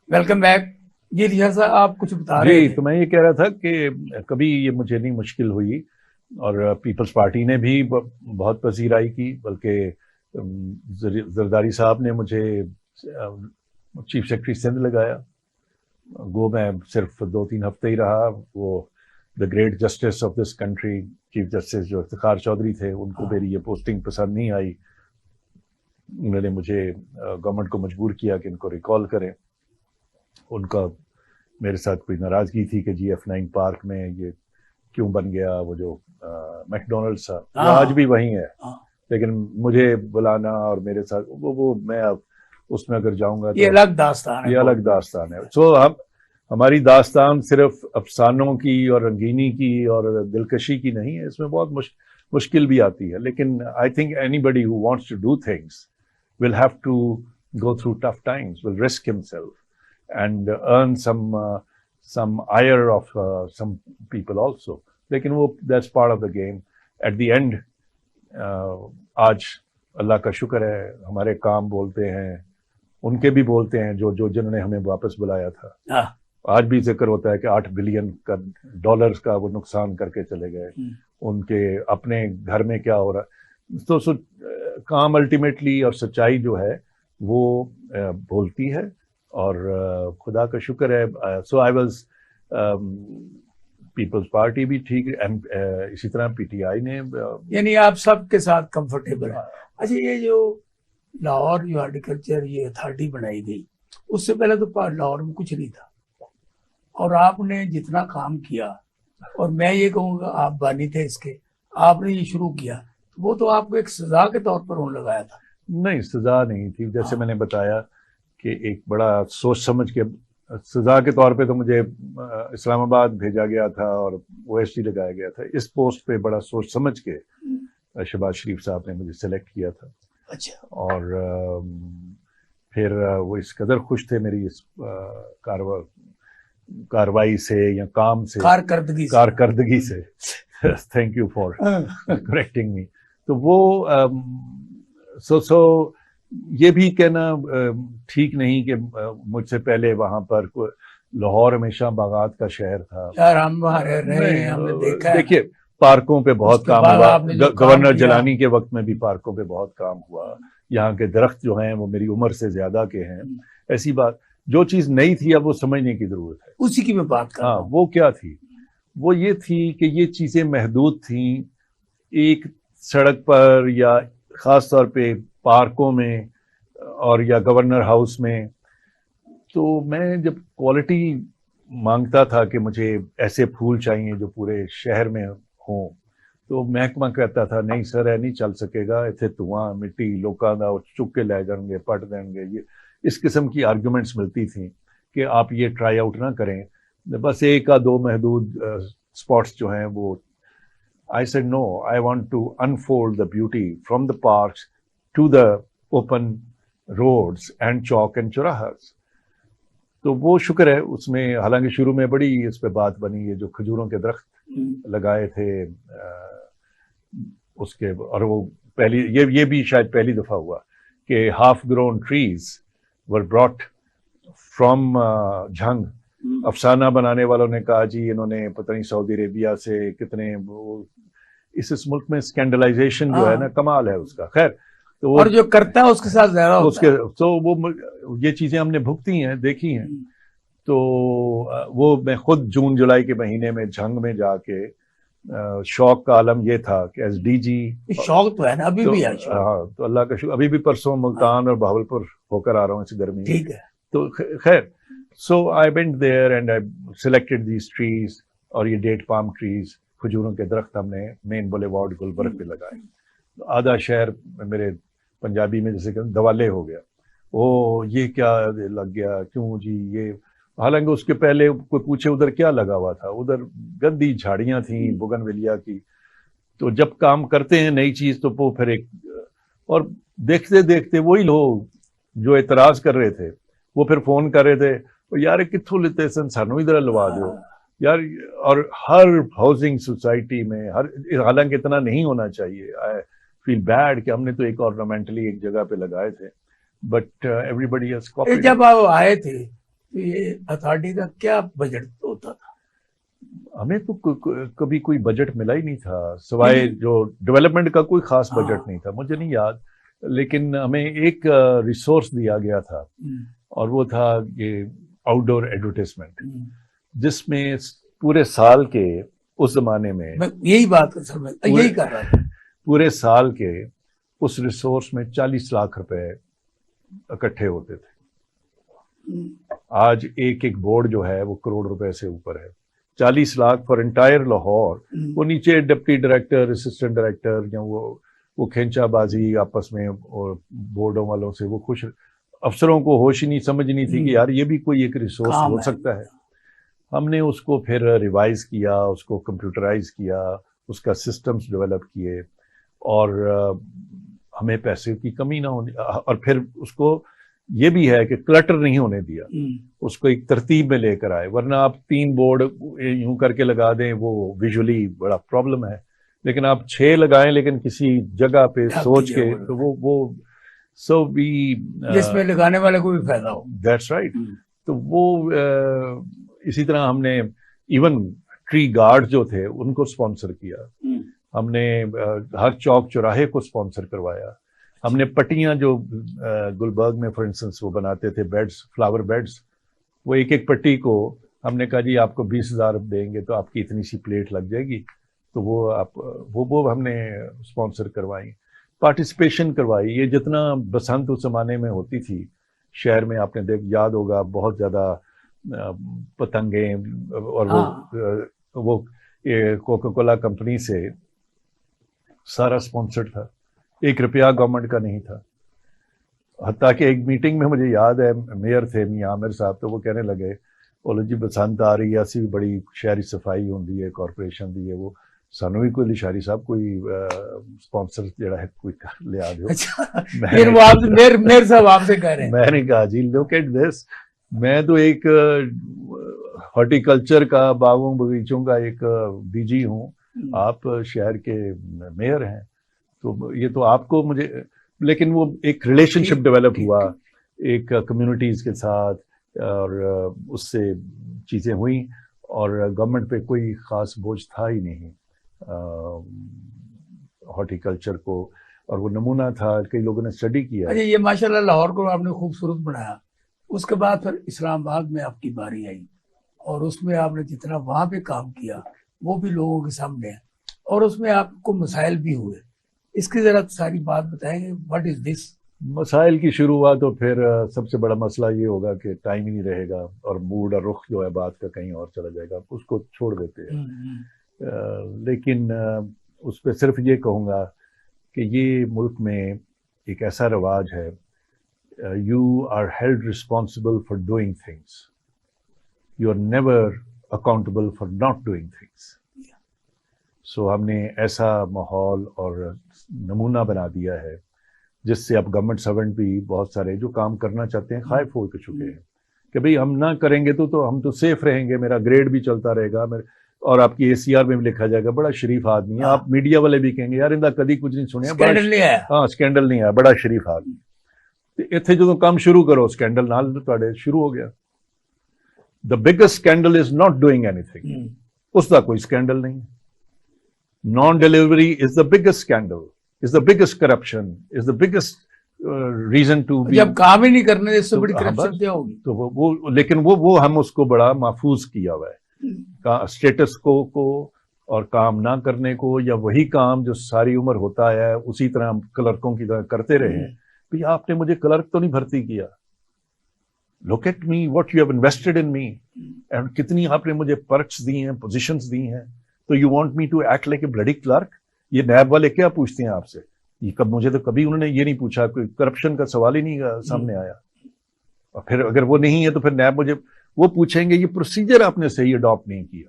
Welcome back. جی ریاض صاحب آپ کچھ بتا رہے جی تھے. تو میں یہ کہہ رہا تھا کہ کبھی یہ مجھے نہیں مشکل ہوئی، اور پیپلز پارٹی نے بھی بہت پذیرائی کی، بلکہ زرداری صاحب نے مجھے چیف سیکرٹری سندھ لگایا. گو میں صرف 2-3 ہفتے ہی رہا. وہ the great justice of this country chief justice جو افتخار چودھری تھے، ان کو میری یہ پوسٹنگ پسند نہیں آئی. انہوں نے مجھے گورنمنٹ کو مجبور کیا کہ ان کو ریکال کریں. ان کا میرے ساتھ کوئی ناراضگی تھی کہ جی F9 پارک میں یہ کیوں بن گیا، وہ جو میک ڈونلڈس تھا وہ آج بھی وہیں ہے، لیکن مجھے بلانا اور میرے ساتھ وہ میں اب اس میں اگر جاؤں گا تو یہ الگ داستان ہے. یہ الگ داستان ہے. سو ہماری داستان صرف افسانوں کی اور رنگینی کی اور دلکشی کی نہیں ہے، اس میں بہت مشکل بھی آتی ہے. لیکن I think anybody who wants to do things will have to go through tough times, will risk himself and earn some ire of some people also. لیکن وہ that's part of the game. At the end آج اللہ کا شکر ہے ہمارے کام بولتے ہیں، ان کے بھی بولتے ہیں جنہوں نے ہمیں واپس بلایا تھا. آج بھی ذکر ہوتا ہے کہ $8 بلین کا وہ نقصان کر کے چلے گئے. ان کے اپنے گھر میں کیا ہو رہا ہے. تو کام الٹیمیٹلی اور سچائی جو ہے وہ بولتی ہے، اور خدا کا شکر ہے. سو آئی واز پیپلز پارٹی بھی ٹھیک، اسی طرح PTI نے، یعنی آپ سب کے ساتھ کمفرٹیبل ہیں. اچھا یہ جو لاہور جو ہارٹیکلچر یہ اتھارٹی بنائی گئی، اس سے پہلے تو لاہور میں کچھ نہیں تھا، اور آپ نے جتنا کام کیا، اور میں یہ کہوں گا آپ بانی تھے اس کے، آپ نے یہ شروع کیا، وہ تو آپ کو ایک سزا کے طور پر انہوں نے لگایا تھا. نہیں سزا نہیں تھی، جیسے میں نے بتایا کہ ایک بڑا سوچ سمجھ کے. سزا کے طور پہ تو مجھے اسلام آباد بھیجا گیا تھا اور OSD لگایا گیا تھا. اس پوسٹ پہ بڑا سوچ سمجھ کے شہباز شریف صاحب نے مجھے سلیکٹ کیا تھا. اچھا. اور پھر وہ اس قدر خوش تھے میری اس کاروائی سے یا کام سے، کارکردگی سے. تھینک یو فار کریکٹنگ می. تو وہ سو یہ بھی کہنا ٹھیک نہیں کہ مجھ سے پہلے وہاں پر لاہور ہمیشہ باغات کا شہر تھا. یار ہم وہاں رہ رہے ہیں، ہم نے دیکھا ہے. دیکھیے پارکوں پہ بہت کام ہوا، گورنر جیلانی کے وقت میں بھی پارکوں پہ بہت کام ہوا. یہاں کے درخت جو ہیں وہ میری عمر سے زیادہ کے ہیں. ایسی بات جو چیز نئی تھی اب وہ سمجھنے کی ضرورت ہے. اسی کی میں بات کر رہا ہوں. وہ کیا تھی؟ وہ یہ تھی کہ یہ چیزیں محدود تھیں. ایک سڑک پر یا خاص طور پہ پارکوں میں اور یا گورنر ہاؤس میں، تو میں جب کوالٹی مانگتا تھا کہ مجھے ایسے پھول چاہیے جو پورے شہر میں ہوں، تو محکمہ کہتا تھا نہیں سر یہ نہیں چل سکے گا، اتنے دھواں مٹی لوکاں دا چک کے لے جائیں گے، پٹ دیں گے. یہ اس قسم کی آرگومنٹس ملتی تھیں کہ آپ یہ ٹرائی آؤٹ نہ کریں. بس 1-2 محدود اسپاٹس جو ہیں وہ. I said no, I want to unfold the beauty from the parks to the open roads and chalk and chauراہas. تو وہ شکر ہے اس میں، حالانکہ شروع میں بڑی اس پہ بات بنی، یہ جو کھجوروں کے درخت لگائے تھے اس کے، اور وہ پہلی یہ بھی شاید پہلی دفعہ ہوا کہ half grown trees were brought from Jhang. افسانہ بنانے والوں نے کہا جی انہوں نے پتہ نہیں سعودی عربیہ سے کتنے، اس ملک میں اسکینڈلائزیشن جو ہے نا کمال ہے اس کا. خیر تو اور جو کرتا ہے اس کے ساتھ زیادہ ہوتا ہے. تو وہ یہ چیزیں ہم نے بھگتی ہیں، دیکھی ہیں. تو وہ میں خود جون جولائی کے مہینے میں جھنگ میں جا کے، شوق کا عالم یہ تھا کہ ایز DG شوق تو ہے نا ابھی بھی ہے. ہاں تو اللہ کا شکر ابھی بھی پرسوں ملتان اور بہاولپور ہو کر آ رہا ہوں اس گرمی میں. ٹھیک ہے. تو خیر so I went there and I selected these trees، اور یہ ڈیٹ پام ٹریز، کھجوروں کے درخت ہم نے مین بولیوارڈ گلبرگ پہ لگائے. آدھا شہر میرے پنجابی میں جیسے کہ دوالے ہو گیا، یہ کیا لگ گیا کیوں جی یہ. حالانکہ اس کے پہلے کوئی پوچھے ادھر کیا لگا ہوا تھا، ادھر گندی جھاڑیاں تھیں بوگن ویلیا کی. تو جب کام کرتے ہیں نئی چیز تو وہ پھر ایک، اور دیکھتے دیکھتے وہی لوگ جو اعتراض کر رہے تھے وہ پھر فون کر رہے تھے یار کتوں لیتے سن سانو ادھر لوا دو یار. اور ہر ہاؤسنگ سوسائٹی میں حالانکہ اتنا نہیں ہونا چاہیے. آئی فیل بیڈ کہ ہم نے تو ایک ornamentally ایک جگہ پہ لگائے تھے، but everybody has copied. جب آپ آئے تھے تو یہ اتھارٹی کا کیا بجٹ ہوتا تھا؟ ہمیں تو کبھی کوئی بجٹ ملا ہی نہیں تھا سوائے جو ڈیولپمنٹ کا کوئی خاص بجٹ نہیں تھا، مجھے نہیں یاد، لیکن ہمیں ایک ریسورس دیا گیا تھا اور وہ تھا یہ آؤٹ ڈور ایڈورٹائزمنٹ، جس میں پورے سال کے اس زمانے میں یہی بات کر سر، میں یہی کر رہا تھا، پورے سال کے اس ریسورس میں 40 لاکھ روپے اکٹھے ہوتے تھے۔ آج ایک ایک بورڈ جو ہے وہ کروڑ روپے سے اوپر ہے، 40 لاکھ فار انٹائر لاہور۔ وہ نیچے ڈپٹی ڈائریکٹر، اسسٹنٹ ڈائریکٹر یا وہ کھینچا بازی آپس میں اور بورڈوں والوں سے، وہ خوش افسروں کو ہوش ہی نہیں، سمجھ نہیں تھی کہ یار یہ بھی کوئی ایک ریسورس ہو سکتا ہے۔ ہم نے اس کو پھر ریوائز کیا، اس کو کمپیوٹرائز کیا، اس کا سسٹمز ڈیولپ کیے، اور ہمیں پیسے کی کمی نہ ہونی، اور پھر اس کو یہ بھی ہے کہ کلٹر نہیں ہونے دیا، اس کو ایک ترتیب میں لے کر آئے، ورنہ آپ 3 بورڈ یوں کر کے لگا دیں وہ ویژولی بڑا پرابلم ہے، لیکن آپ 6 لگائیں لیکن کسی جگہ پہ سوچ کے، تو وہ سو بھی جس میں لگانے والے کو بھی فائدہ ہو۔ That's right. تو وہ اسی طرح ہم نے ایون ٹری گارڈ جو تھے ان کو اسپانسر کیا، ہم نے ہر چوک چوراہے کو اسپانسر کروایا، ہم نے پٹیاں جو گلبرگ میں فار انسٹنس وہ بناتے تھے بیڈز، فلاور بیڈز، وہ ایک ایک پٹی کو ہم نے کہا جی آپ کو 20,000 دیں گے تو آپ کی اتنی سی پلیٹ لگ جائے گی، تو وہ ہم نے اسپانسر کروائی، پارٹیسپیشن کروائی۔ یہ جتنا بسنت اس زمانے میں ہوتی تھی شہر میں، آپ نے یاد ہوگا بہت زیادہ پتنگیں، اور وہ کوکا کولا کمپنی سے سارا اسپانسرڈ تھا، 1 روپیہ گورنمنٹ کا نہیں تھا۔ حتیٰ کہ ایک میٹنگ میں مجھے یاد ہے میئر تھے میاں عامر صاحب، تو وہ کہنے لگے بولو جی بسنت آ رہی ہے، اسی بڑی شہری صفائی ہوندی ہے کارپوریشن دی ہے، وہ سانو بھی کوئی لشاری صاحب کوئی اسپانسر جڑا ہے کوئی لیا دو۔ میئر صاحب آپ سے کہہ رہے ہیں؟ میں نے کہا جی لک ایٹ دس، میں تو ایک ہارٹیکلچر کا، باغوں باغیچوں کا ایک ڈی جی ہوں، آپ شہر کے میئر ہیں، تو یہ تو آپ کو مجھے، لیکن وہ ایک ریلیشن شپ ڈیولپ ہوا ایک کمیونٹیز کے ساتھ، اور اس سے چیزیں ہوئیں، اور گورنمنٹ پہ کوئی خاص بوجھ تھا ہی نہیں ہارٹیکلچر کو، اور وہ نمونہ تھا، کئی لوگوں نے اسٹڈی کیا۔ اچھا، یہ ماشاءاللہ لاہور کو آپ نے خوبصورت بنایا، اس کے بعد پھر اسلام آباد میں آپ کی باری آئی، اور اس میں آپ نے جتنا وہاں پہ کام کیا وہ بھی لوگوں کے سامنے ہے، اور اس میں آپ کو مسائل بھی ہوئے، اس کی ذرا ساری بات بتائیں گے، واٹ از دس؟ مسائل کی شروع ہوا تو پھر سب سے بڑا مسئلہ یہ ہوگا کہ ٹائم ہی نہیں رہے گا، اور موڈ اور رخ جو ہے بات کا کہیں اور چلا جائے گا، اس کو چھوڑ دیتے ہیں۔ لیکن اس پہ صرف یہ کہوں گا کہ یہ ملک میں ایک ایسا رواج ہے، you are held responsible for doing things, you are never accountable for not doing things. So ہم نے ایسا ماحول اور نمونہ بنا دیا ہے جس سے اب گورنمنٹ سرونٹ بھی بہت سارے جو کام کرنا چاہتے ہیں خائف ہو چکے ہیں کہ بھئی ہم نہ کریں گے تو ہم تو سیف رہیں گے، میرا گریڈ بھی چلتا رہے گا، اور آپ کی ACR میں بھی لکھا جائے گا بڑا شریف آدمی ہے، آپ میڈیا والے بھی کہیں گے یار اندہ کدی کچھ نہیں سنیا، سکینڈل نہیں آیا، بڑا شریف آدمی۔ اتنے جدو کام شروع کرو سکینڈل نال تواڈے شروع ہو گیا۔ The biggest scandal is not doing اینی تھنگ، اس کا کوئی اسکینڈل نہیں۔ Non delivery is the biggest scandal, is the biggest corruption, is the biggest reason to be۔ جب کام ہی نہیں کرنے اس سے بڑی کرپشن کیا ہوگی؟ تو وہ لیکن وہ ہم اس کو بڑا محفوظ کیا ہوا ہے، اسٹیٹس کو اور کام نہ کرنے کو، یا وہی کام جو ساری عمر ہوتا ہے اسی طرح ہم کلرکوں کی طرح کرتے رہے ہیں۔ بھئی آپ نے مجھے کلرک تو نہیں بھرتی کیا، look at me what you have invested in me، and کتنی آپ نے مجھے پرکس دی ہیں، پوزیشنز دی ہیں، تو you want me to act like a bloody clerk؟ یہ نیب والے کیا پوچھتے ہیں آپ سے؟ یہ مجھے تو کبھی انہوں نے یہ نہیں پوچھا، کوئی کرپشن کا سوال ہی نہیں سامنے آیا۔ اور پھر اگر وہ نہیں ہے تو پھر نیب مجھے وہ پوچھیں گے یہ پروسیجر آپ نے صحیح اڈاپٹ نہیں کیا۔